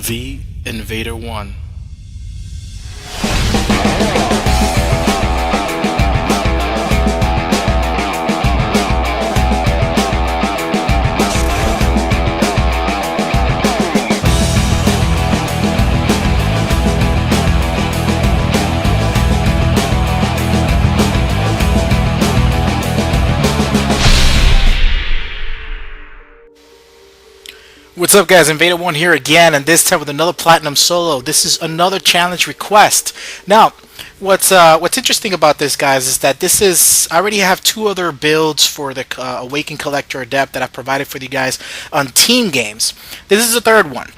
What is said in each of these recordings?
The Invader 1. What's up, guys? Invader 1 here again, and this time with another Platinum Solo. This is another challenge request. Now, what's interesting about this, guys, is that I already have two other builds for the Awakened Collector Adept that I've provided for you guys on team games. This is the third one.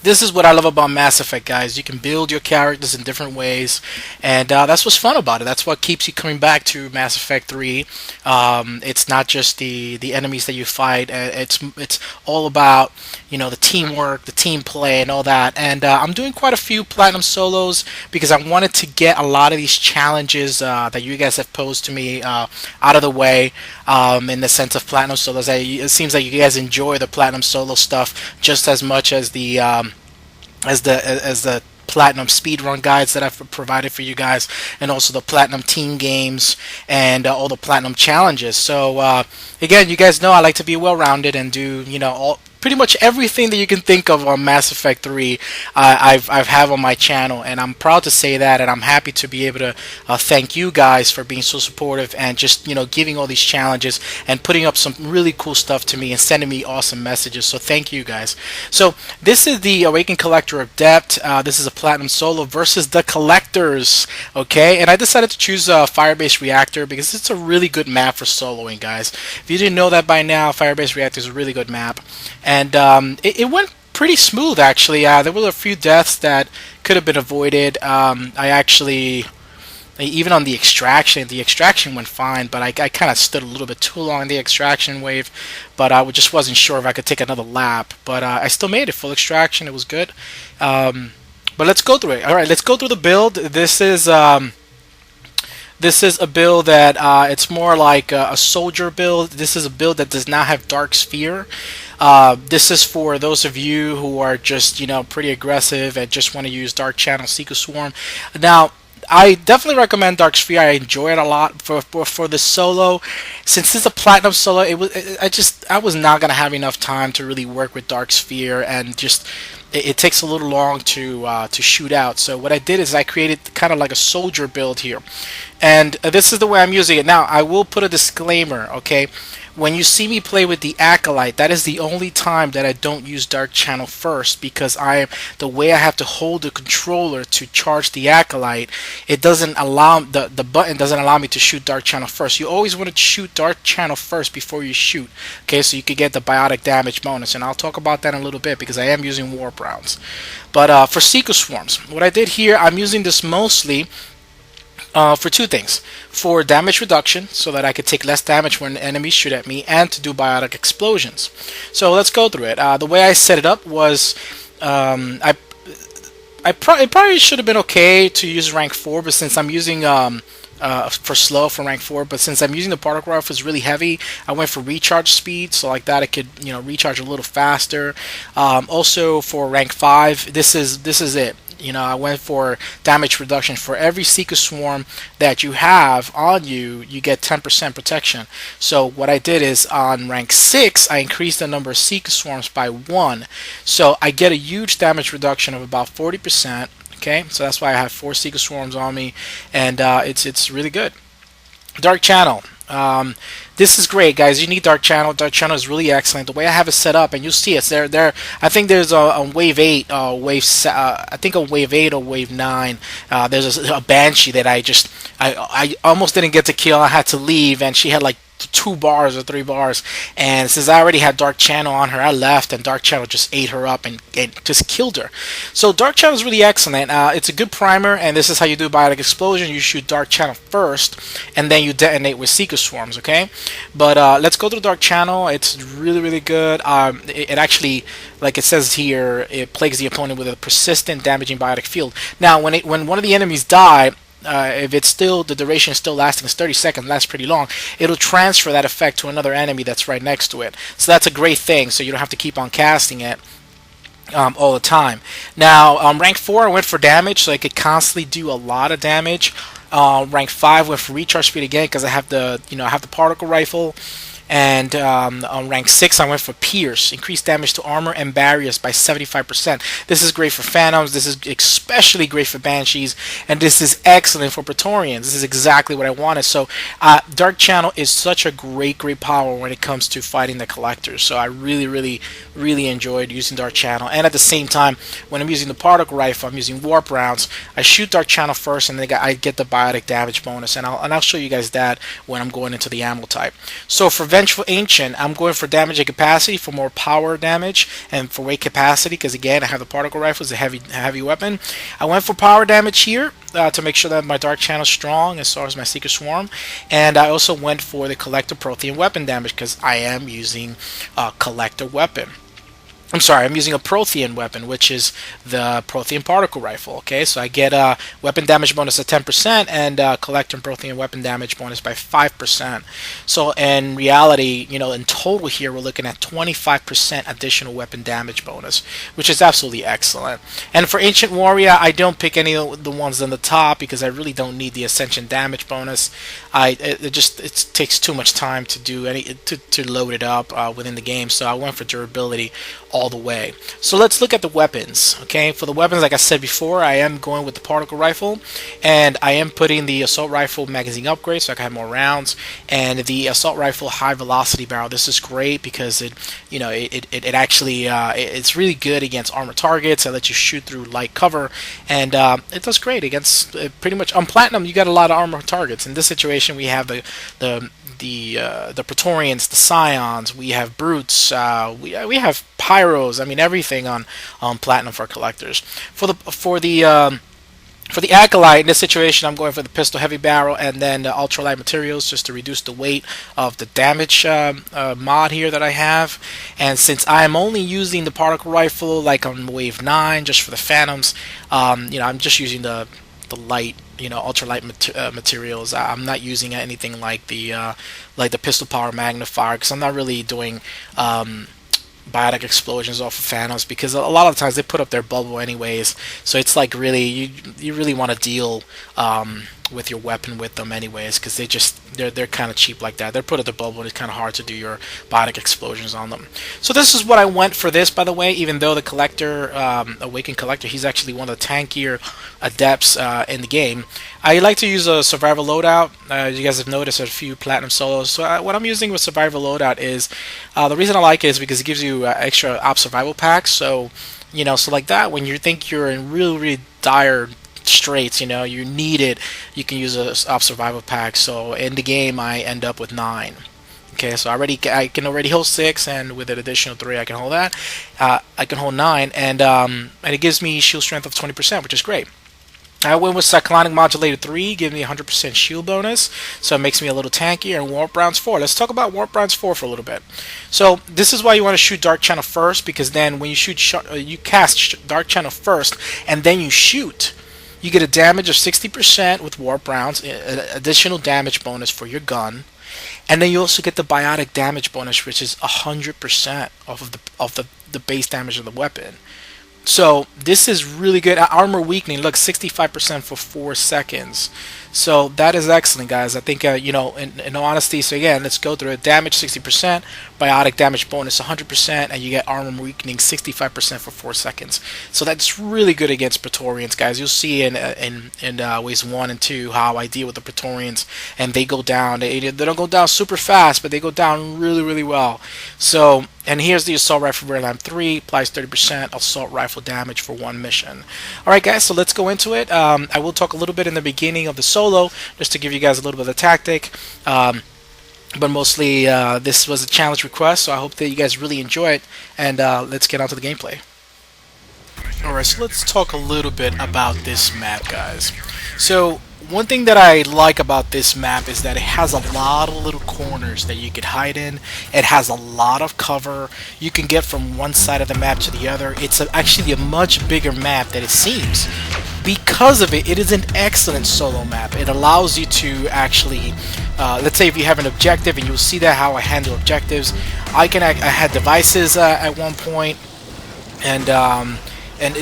This is what I love about Mass Effect, guys. You can build your characters in different ways, and that's what's fun about it. That's what keeps you coming back to Mass Effect 3. It's not just the enemies that you fight. It's all about, you know, the teamwork, the team play, and all that. And I'm doing quite a few Platinum Solos because I wanted to get a lot of these challenges that you guys have posed to me out of the way. In the sense of Platinum Solos, it seems like you guys enjoy the Platinum Solo stuff just as much as the Platinum speedrun guides that I've provided for you guys, and also the Platinum team games and all the Platinum challenges. So again, you guys know I like to be well-rounded and do, you know, pretty much everything that you can think of on Mass Effect 3. I've have on my channel, and I'm proud to say that, and I'm happy to be able to thank you guys for being so supportive and just, you know, giving all these challenges and putting up some really cool stuff to me and sending me awesome messages. So thank you guys. So this is the Awakened Collector Adept. This is a Platinum Solo versus the Collectors. Okay, and I decided to choose Firebase Reactor because it's a really good map for soloing, guys. If you didn't know that by now, Firebase Reactor is a really good map. And it went pretty smooth, actually. There were a few deaths that could have been avoided. I actually, even on the extraction went fine, but I kind of stood a little bit too long in the extraction wave, but I just wasn't sure if I could take another lap. But I still made it full extraction. It was good. But let's go through it. All right, let's go through the build. This is a build that it's more like a soldier build. This is a build that does not have Dark Sphere. This is for those of you who are just, you know, pretty aggressive and just want to use Dark Channel Seeker Swarm. Now, I definitely recommend Dark Sphere. I enjoy it a lot for the solo. Since it's a Platinum Solo, I was not gonna have enough time to really work with Dark Sphere, and just it takes a little long to shoot out. So what I did is I created kind of like a soldier build here, and this is the way I'm using it. Now, I will put a disclaimer, okay? When you see me play with the Acolyte, that is the only time that I don't use Dark Channel first, because the way I have to hold the controller to charge the Acolyte, it doesn't allow, the button doesn't allow me to shoot Dark Channel first. You always want to shoot Dark Channel first before you shoot, okay, so you can get the biotic damage bonus, and I'll talk about that in a little bit because I am using warp rounds. But for Seeker Swarms, what I did here, I'm using this mostly for two things: for damage reduction, so that I could take less damage when enemies shoot at me, and to do biotic explosions. So let's go through it. The way I set it up was, it probably should have been okay to use rank 4, but since I'm using for slow for rank 4, but since I'm using the particle rifle, it's really heavy, I went for recharge speed, so like that I could, you know, recharge a little faster. Also for rank 5, this is it. You know, I went for damage reduction. For every Seeker Swarm that you have on you, you get 10% protection. So what I did is, on rank 6, I increased the number of Seeker Swarms by 1. So I get a huge damage reduction of about 40%. Okay, so that's why I have 4 Seeker Swarms on me, and it's really good. Dark Channel. This is great, guys. You need Dark Channel. Dark Channel is really excellent. The way I have it set up, and you'll see it's there. I think there's a wave 8, I think a wave 8 or wave 9. There's a Banshee that I almost didn't get to kill. I had to leave, and she had like 2 bars or 3 bars, and since I already had Dark Channel on her, I left, and Dark Channel just ate her up and just killed her. So Dark Channel is really excellent. It's a good primer, and this is how you do biotic explosion. You shoot Dark Channel first, and then you detonate with Seeker Swarms, okay? But let's go through Dark Channel. It's really, really good. It actually, like it says here, it plagues the opponent with a persistent damaging biotic field. Now, when one of the enemies die, if it's still, the duration is still lasting, it's 30 seconds, lasts pretty long, it'll transfer that effect to another enemy that's right next to it. So that's a great thing, so you don't have to keep on casting it. all the time. Now, rank 4, I went for damage, so I could constantly do a lot of damage. Rank 5 went for recharge speed again because I have the I have the particle rifle. And on rank 6, I went for Pierce, increased damage to armor and barriers by 75%. This is great for Phantoms, this is especially great for Banshees, and this is excellent for Praetorians. This is exactly what I wanted. So Dark Channel is such a great power when it comes to fighting the Collectors. So I really enjoyed using Dark Channel. And at the same time, when I'm using the particle rifle, I'm using warp rounds, I shoot Dark Channel first, and then I get the biotic damage bonus. And I'll show you guys that when I'm going into the ammo type. So for Vengeful Ancient, I'm going for damage and capacity for more power damage and for weight capacity because again I have the particle rifle, it's a heavy weapon. I went for power damage here to make sure that my Dark Channel is strong as far as my Seeker Swarm, and I also went for the Collector Prothean weapon damage because I am using a Collector weapon. I'm sorry, I'm using a Prothean weapon, which is the Prothean Particle Rifle. Okay, so I get a weapon damage bonus of 10% and Collector and Prothean weapon damage bonus by 5%. So in reality, in total here, we're looking at 25% additional weapon damage bonus, which is absolutely excellent. And for Ancient Warrior, I don't pick any of the ones on the top because I really don't need the Ascension damage bonus. It takes too much time to do to load it up within the game. So I went for durability all the way. So let's look at the weapons. Okay, for the weapons, like I said before, I am going with the particle rifle, and I am putting the assault rifle magazine upgrade so I can have more rounds, and the assault rifle high velocity barrel. This is great because it actually it's really good against armor targets. It lets you shoot through light cover, and it does great against pretty much on platinum. You got a lot of armor targets. In this situation, we have the Praetorians, the Scions, we have Brutes, we have Pyros. I mean everything on platinum for collectors. For the Acolyte, in this situation, I'm going for the pistol heavy barrel and then the ultralight materials just to reduce the weight of the damage mod here that I have. And since I'm only using the particle rifle like on wave 9 just for the Phantoms, I'm just using the light, ultralight materials. I'm not using anything like the pistol power magnifier because I'm not really doing biotic explosions off of Phantoms because a lot of times they put up their bubble anyways. So it's like really you really want to deal with your weapon with them anyways because they're kind of cheap like that. They're put at the bubble and it's kind of hard to do your biotic explosions on them. So this is what I went for this, by the way, even though the Collector, Awakened Collector, he's actually one of the tankier adepts in the game. I like to use a survival loadout. You guys have noticed a few platinum solos. So what I'm using with survival loadout is, the reason I like it is because it gives you extra op survival packs. So, so like that, when you think you're in really dire straits, you need it, you can use a op survival pack. So in the game I end up with 9. Okay, so I can already hold 6, and with an additional 3 I can hold that. I can hold 9, and it gives me shield strength of 20%, which is great. I went with Cyclonic Modulator 3, giving me 100% shield bonus, so it makes me a little tankier, and Warp Rounds 4. Let's talk about Warp Rounds 4 for a little bit. So this is why you want to shoot Dark Channel first, because then when you cast Dark Channel first, and then you shoot, you get a damage of 60% with Warp Rounds, additional damage bonus for your gun, and then you also get the biotic damage bonus, which is 100% of the base damage of the weapon. So this is really good. Armor weakening, look, 65% for 4 seconds. So that is excellent, guys. I think, in all honesty, so again, let's go through it. Damage 60%, biotic damage bonus 100%, and you get armor weakening 65% for 4 seconds. So that's really good against Praetorians, guys. You'll see in waves 1 and 2 how I deal with the Praetorians, and they go down. They don't go down super fast, but they go down really well. So, and here's the Assault Rifle Rearlamp 3, applies 30% assault rifle damage for 1 mission. Alright guys, so let's go into it. I will talk a little bit in the beginning of the solo, just to give you guys a little bit of the tactic. But mostly this was a challenge request, so I hope that you guys really enjoy it, and let's get on to the gameplay. Alright, so let's talk a little bit about this map, guys. So one thing that I like about this map is that it has a lot of little corners that you could hide in. It has a lot of cover. You can get from one side of the map to the other. It's actually a much bigger map than it seems. Because of it, it is an excellent solo map. It allows you to actually, let's say if you have an objective, and you'll see that how I handle objectives. I had devices at one point. And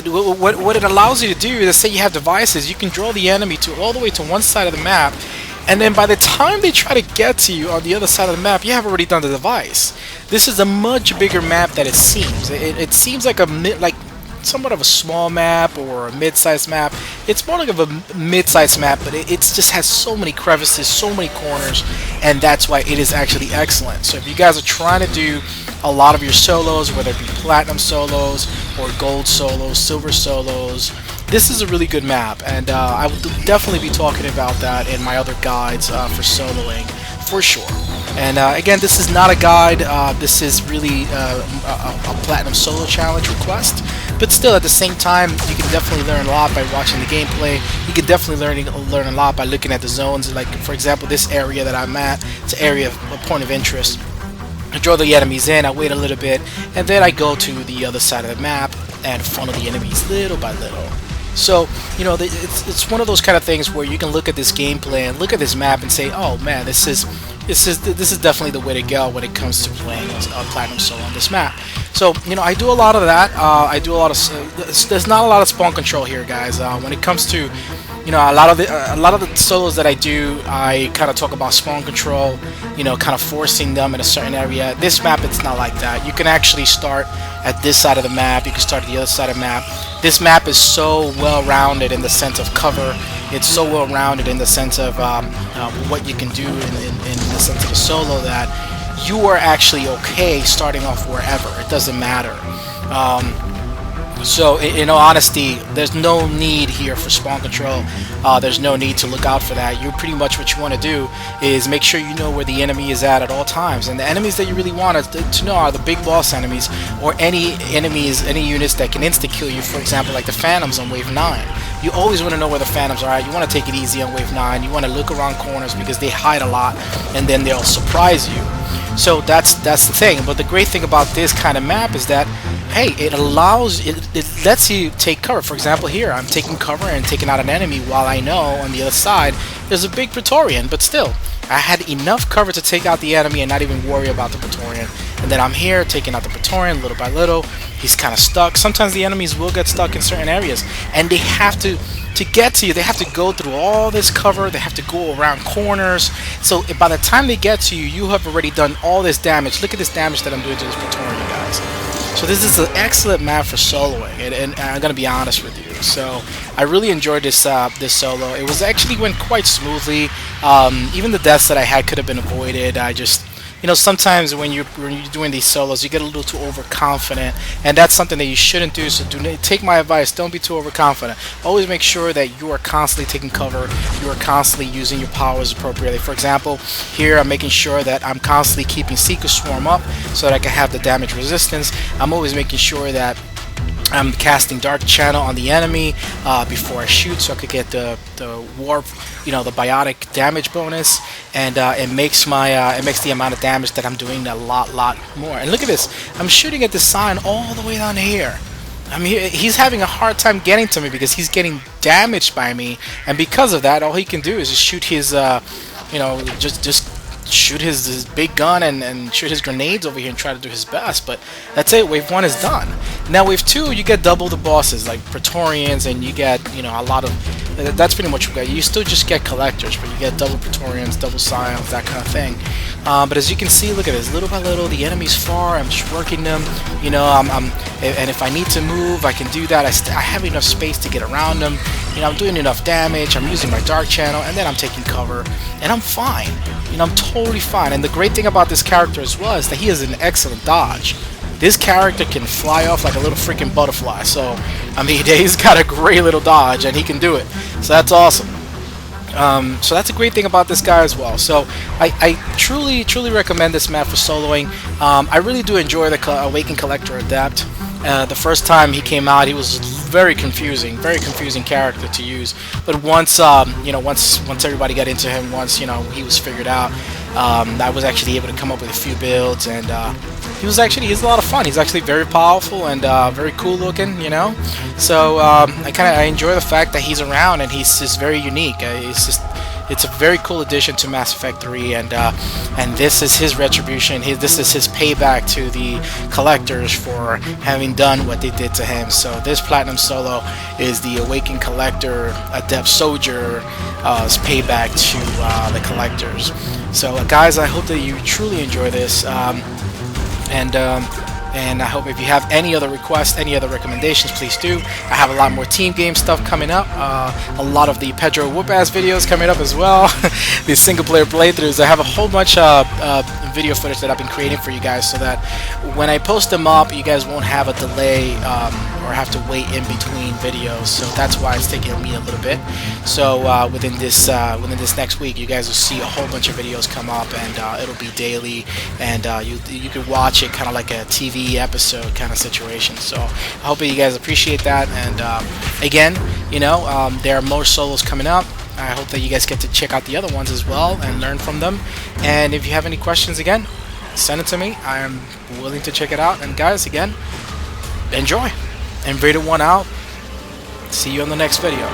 what it allows you to do is, say you have devices, you can draw the enemy to all the way to one side of the map, and then by the time they try to get to you on the other side of the map, you have already done the device. This is a much bigger map than it seems. It seems like somewhat of a small map or a mid-sized map. It's more like of a mid-sized map, but it just has so many crevices, so many corners, and that's why it is actually excellent. So if you guys are trying to do a lot of your solos, whether it be platinum solos or gold solos, silver solos, this is a really good map, and I will definitely be talking about that in my other guides for soloing, for sure. And again, this is not a guide, this is really a platinum solo challenge request, but still at the same time, you can definitely learn a lot by watching the gameplay. You can definitely learn a lot by looking at the zones. Like, for example, this area that I'm at, it's an area of a point of interest. I draw the enemies in, I wait a little bit, and then I go to the other side of the map and funnel the enemies little by little. So, you know, it's one of those kind of things where you can look at this gameplay and look at this map and say, oh man, this is definitely the way to go when it comes to playing platinum solo on this map. So, you know, I do a lot of that. I do a lot of there's not a lot of spawn control here, guys. When it comes to, you know, a lot of the solos that I do, I kind of talk about spawn control, you know, kind of forcing them in a certain area. This map, it's not like that. You can actually start at this side of the map, you can start at the other side of the map. This map is so well-rounded in the sense of cover. It's so well-rounded in the sense of what you can do in the sense of a solo, that you are actually okay starting off wherever. It doesn't matter. So, in all honesty, there's no need here for spawn control. There's no need to look out for that. You pretty much, what you want to do is make sure you know where the enemy is at all times. And the enemies that you really want to know are the big boss enemies, or any enemies, any units that can insta-kill you. For example, like the Phantoms on Wave 9. You always want to know where the Phantoms are at. You want to take it easy on Wave 9. You want to look around corners because they hide a lot, and then they'll surprise you. So that's the thing. But the great thing about this kind of map is that, hey, it lets you take cover. For example, here I'm taking cover and taking out an enemy while I know on the other side there's a big Praetorian, but still I had enough cover to take out the enemy and not even worry about the Praetorian. And then I'm here taking out the Praetorian little by little. He's kind of stuck. Sometimes the enemies will get stuck in certain areas, and they have to get to you, they have to go through all this cover, they have to go around corners. So by the time they get to you, you have already done all this damage. Look at this damage that I'm doing to this Praetorian, guys. So this is an excellent map for soloing, and I'm gonna be honest with you. So I really enjoyed this this solo. It was actually went quite smoothly. Even the deaths that I had could have been avoided. I just, you know, sometimes when you're doing these solos, you get a little too overconfident, and that's something that you shouldn't do. So take my advice, don't be too overconfident. Always make sure that you are constantly taking cover, you are constantly using your powers appropriately. For example, here I'm making sure that I'm constantly keeping Seeker Swarm up so that I can have the damage resistance. I'm always making sure that I'm casting Dark Channel on the enemy before I shoot, so I could get the warp, you know, the biotic damage bonus, and it makes the amount of damage that I'm doing a lot more. And look at this, I'm shooting at this sign all the way down here. I mean, he's having a hard time getting to me because he's getting damaged by me, and because of that, all he can do is just shoot his, you know, just shoot his big gun and shoot his grenades over here and try to do his best. But that's it. Wave 1 is done. Now wave 2, you get double the bosses, like Praetorians, and you get, you know, a lot of, that's pretty much what you get. You still just get collectors, but you get double Praetorians, double Scions, that kind of thing. But as you can see, look at this, little by little, the enemy's far, I'm just working them, you know, and if I need to move, I can do that. I have enough space to get around them, you know, I'm doing enough damage, I'm using my Dark Channel, and then I'm taking cover, and I'm fine. You know, I'm totally fine. And the great thing about this character as well is that he has an excellent dodge. This character can fly off like a little freaking butterfly. So, I mean, he's got a great little dodge, and he can do it. So that's awesome. So that's a great thing about this guy as well. So I truly recommend this map for soloing. I really do enjoy the Awakened Collector Adept. The first time he came out, he was very confusing character to use. But once, you know, once everybody got into him, once, you know, he was figured out, I was actually able to come up with a few builds, and he's a lot of fun. He's actually very powerful and very cool looking, you know. So I enjoy the fact that he's around and he's just very unique. It's just, It's a very cool addition to Mass Effect 3, and this is his retribution. This is his payback to the collectors for having done what they did to him. So this Platinum Solo is the Awakened Collector Adept Soldier's payback to the collectors. So guys, I hope that you truly enjoy this, and I hope if you have any other requests, any other recommendations, please do. I have a lot more team game stuff coming up. A lot of the Pedro Whoop-Ass videos coming up as well. The single player playthroughs. I have a whole bunch of video footage that I've been creating for you guys, so that when I post them up, you guys won't have a delay or have to wait in between videos. So that's why it's taking me a little bit. So within this next week, you guys will see a whole bunch of videos come up, and it'll be daily, and you can watch it kind of like a TV episode kind of situation. So I hope that you guys appreciate that, and again, you know, there are more solos coming up. I hope that you guys get to check out the other ones as well and learn from them. And if you have any questions, again, send it to me. I am willing to check it out. And guys, again, enjoy. Invader 1 out. See you on the next video.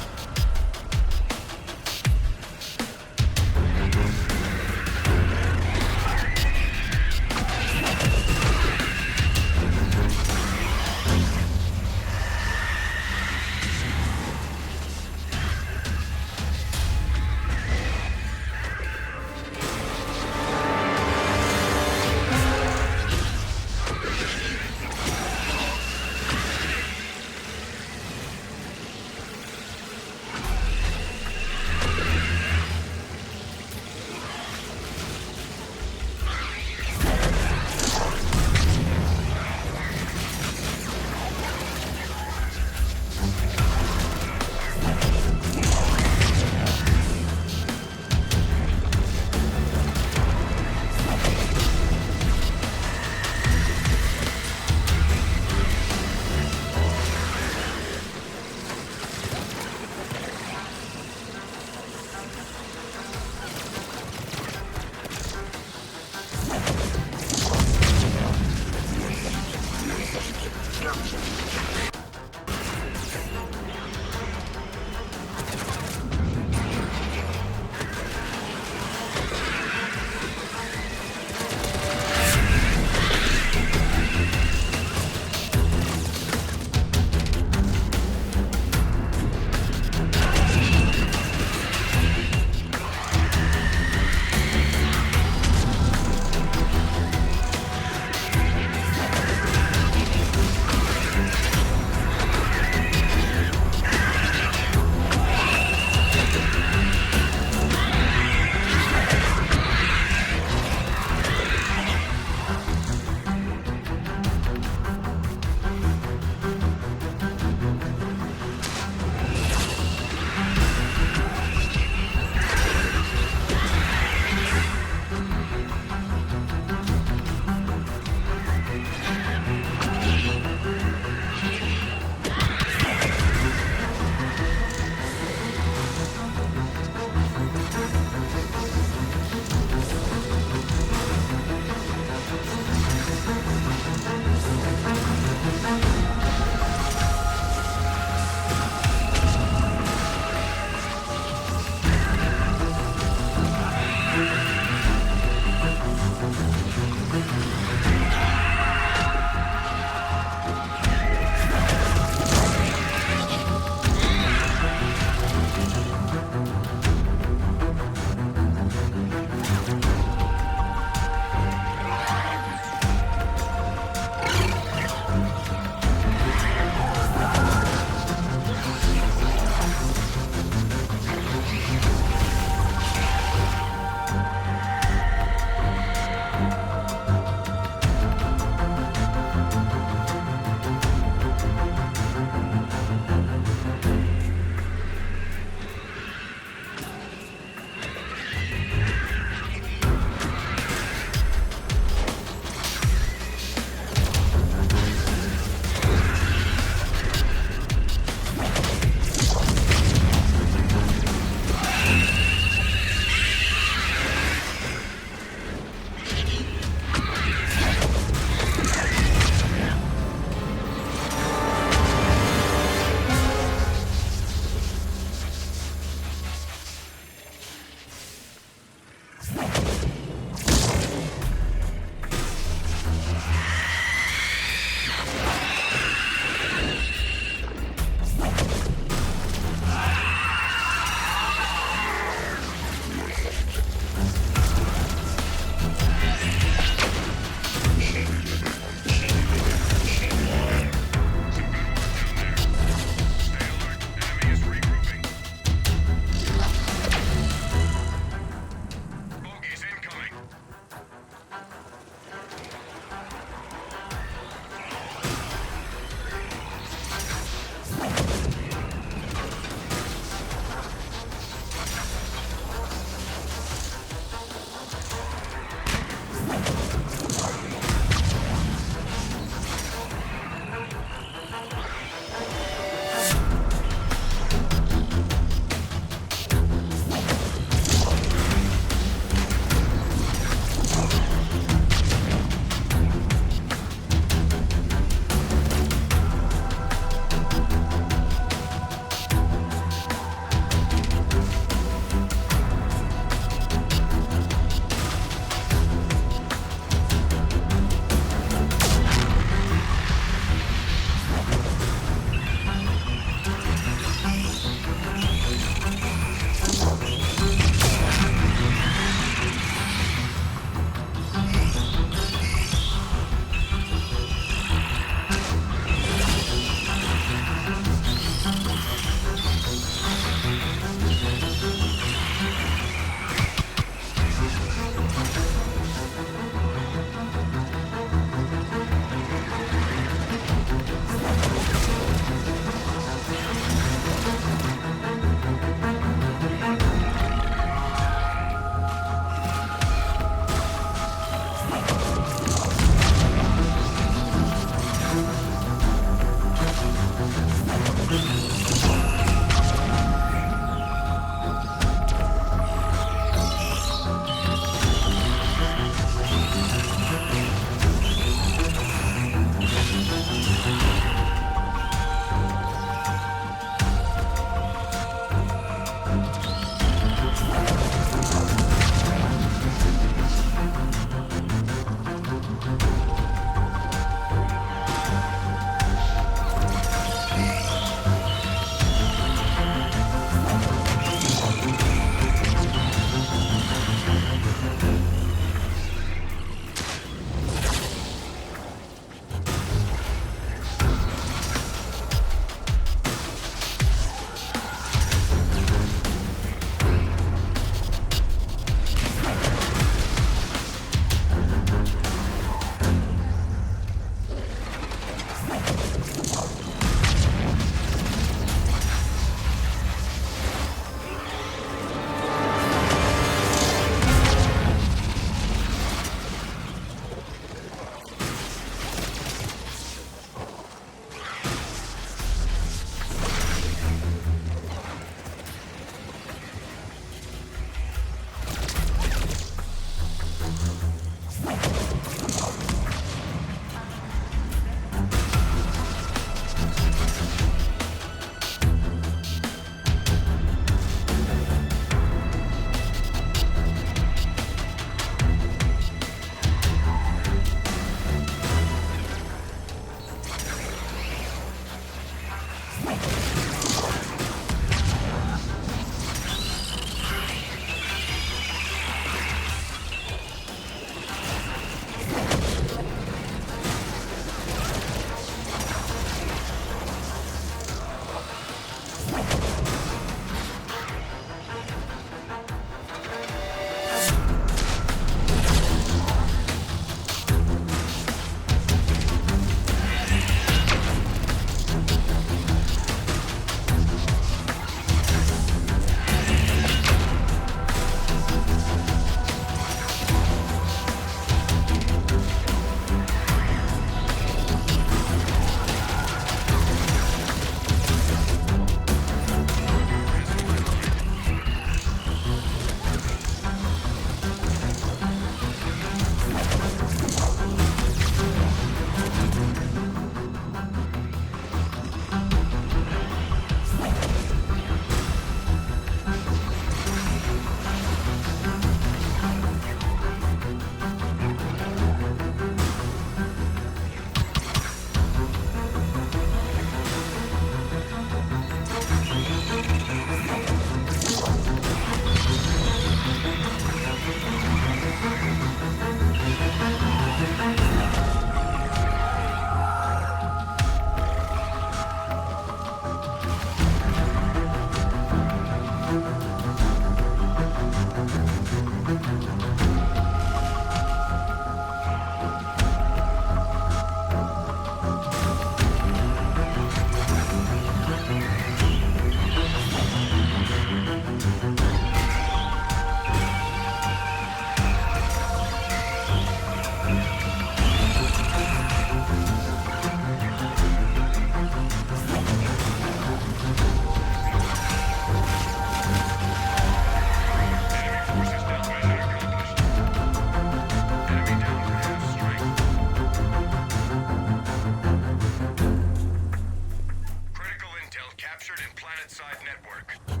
captured in planet-side network.